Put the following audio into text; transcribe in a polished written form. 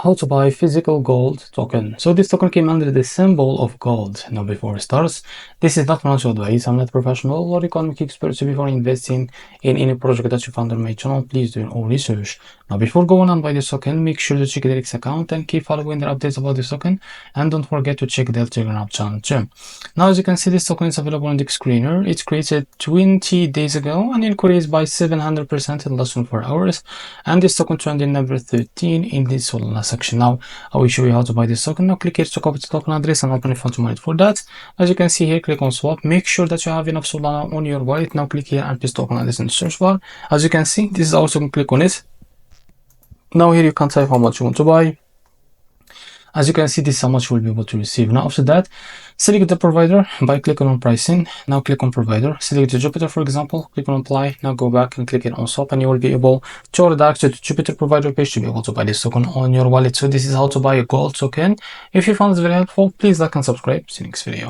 how to buy physical gold token. So this token came under the symbol of gold. Now before it starts, this is not financial advice. I'm not a professional or economic expert, so before investing in any project that you find on my channel, please do your own research. Now before going on buy this token, make sure to check the REFERRAL account and keep following the updates about this token, and don't forget to check the Telegram channel too. Now as you can see, this token is available on the screener. It's created 20 days ago and increased by 700% in less than 4 hours, and this token trended number 13 in the Solana section. Now I will show you how to buy this token. Now click here to copy the token address and open a fund to mine it. For that, as you can see here, click on swap. Make sure that you have enough Solana on your wallet. Now click here and paste token address in the search bar. As you can see, this is also click on it. Now here you can type how much you want to buy. As you can see, this is how much you will be able to receive. Now after that, select the provider by clicking on pricing. Now click on provider, select the Jupiter, for example, click on apply. Now go back and click it on swap, and you will be able to order access to Jupiter provider page to be able to buy this token on your wallet. So this is how to buy a gold token. If you found this very helpful, please like and subscribe. See you next video.